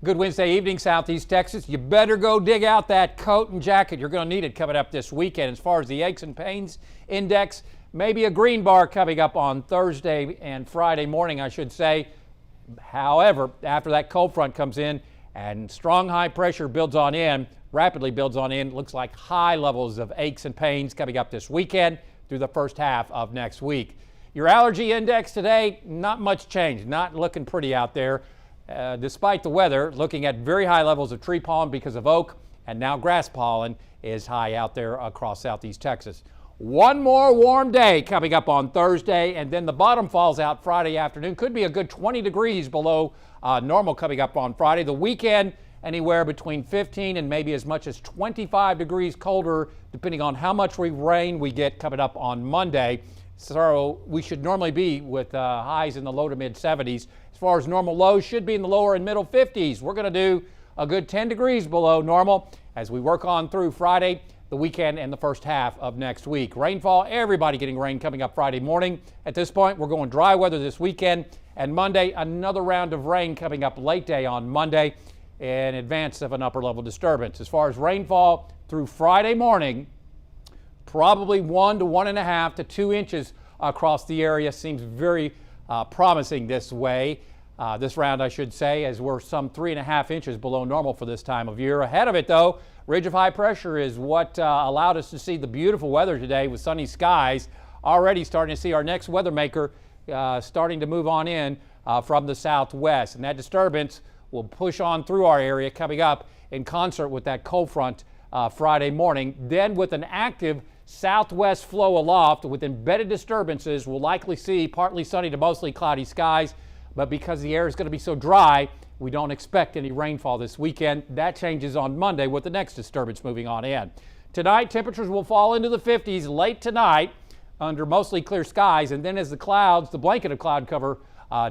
Good Wednesday evening, Southeast Texas. You better go dig out that coat and jacket. You're going to need it coming up this weekend. As far as the aches and pains index, maybe a green bar coming up on Thursday and Friday morning, I should say. However, after that cold front comes in and strong high pressure builds on in, rapidly builds on in, looks like high levels of aches and pains coming up this weekend through the first half of next week. Your allergy index today, not much change, not looking pretty out there. Despite the weather, looking at very high levels of tree pollen because of oak, and now grass pollen is high out there across Southeast Texas. One more warm day coming up on Thursday, and then the bottom falls out Friday afternoon. Could be a good 20 degrees below normal coming up on Friday. The weekend, anywhere between 15 and maybe as much as 25 degrees colder, depending on how much rain we get coming up on Monday. So we should normally be with highs in the low to mid 70s. As far as normal lows, should be in the lower and middle 50s. We're going to do a good 10 degrees below normal as we work on through Friday, the weekend, and the first half of next week. Rainfall, everybody getting rain coming up Friday morning. At this point, we're going dry weather this weekend, and Monday, another round of rain coming up late day on Monday in advance of an upper level disturbance. As far as rainfall through Friday morning, probably 1 to 1.5 to 2 inches across the area. Seems very promising this way. This round, I should say, as we're some 3.5 inches below normal for this time of year. Ahead of it, though, ridge of high pressure is what allowed us to see the beautiful weather today with sunny skies. Already starting to see our next weather maker starting to move on in from the southwest. And that disturbance will push on through our area coming up in concert with that cold front Friday morning. Then with an active southwest flow aloft with embedded disturbances, we'll likely see partly sunny to mostly cloudy skies. But because the air is going to be so dry, we don't expect any rainfall this weekend. That changes on Monday with the next disturbance moving on in. Tonight, temperatures will fall into the 50s late tonight under mostly clear skies. And then as the clouds, the blanket of cloud cover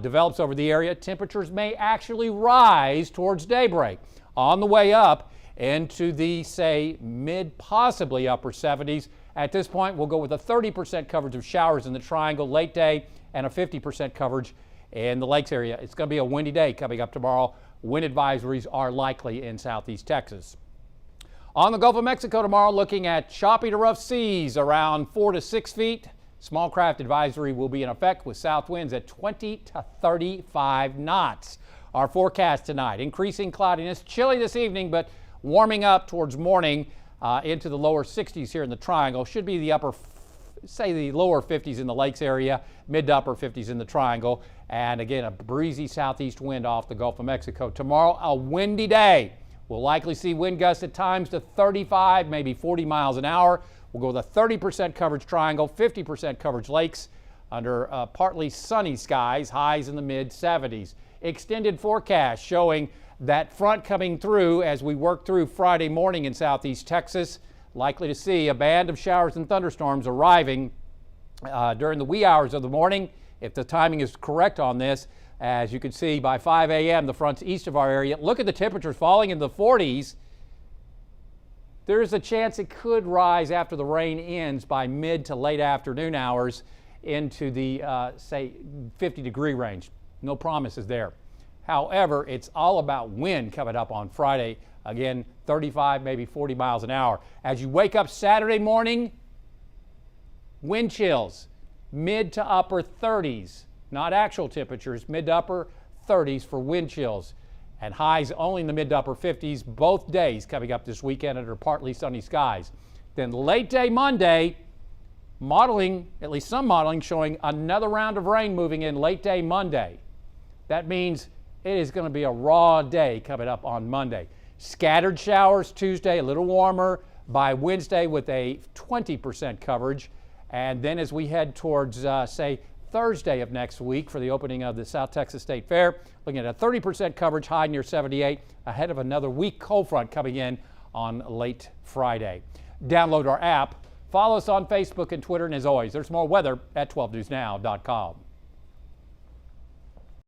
develops over the area, temperatures may actually rise towards daybreak. On the way up into the, say, mid, possibly upper 70s. At this point, we'll go with a 30% coverage of showers in the triangle late day and a 50% coverage in the lakes area. It's going to be a windy day coming up tomorrow. Wind advisories are likely in Southeast Texas. On the Gulf of Mexico tomorrow, looking at choppy to rough seas around 4 to 6 feet. Small craft advisory will be in effect with south winds at 20 to 35 knots. Our forecast tonight, increasing cloudiness, chilly this evening, but warming up towards morning into the lower 60s here in the triangle. Should be the the lower 50s in the lakes area, mid to upper 50s in the triangle. And again, a breezy southeast wind off the Gulf of Mexico. Tomorrow, a windy day. We'll likely see wind gusts at times to 35, maybe 40 miles an hour. We'll go with a 30% coverage triangle, 50% coverage lakes under partly sunny skies, highs in the mid 70s. Extended forecast showing that front coming through as we work through Friday morning in Southeast Texas. Likely to see a band of showers and thunderstorms arriving during the wee hours of the morning. If the timing is correct on this, as you can see by 5 a.m., the fronts east of our area. Look at the temperatures falling in the 40s. There's a chance it could rise after the rain ends by mid to late afternoon hours into the, say, 50-degree range. No promises there. However, it's all about wind coming up on Friday. Again, 35, maybe 40 miles an hour. As you wake up Saturday morning, wind chills, mid to upper 30s. Not actual temperatures, mid to upper 30s for wind chills. And highs only in the mid to upper 50s both days coming up this weekend under partly sunny skies. Then late day Monday, modeling, at least some modeling, showing another round of rain moving in late day Monday. That means it is going to be a raw day coming up on Monday. Scattered showers Tuesday, a little warmer by Wednesday with a 20% coverage. And then as we head towards, say, Thursday of next week for the opening of the South Texas State Fair, looking at a 30% coverage high near 78 ahead of another weak cold front coming in on late Friday. Download our app, follow us on Facebook and Twitter, and as always, there's more weather at 12newsnow.com.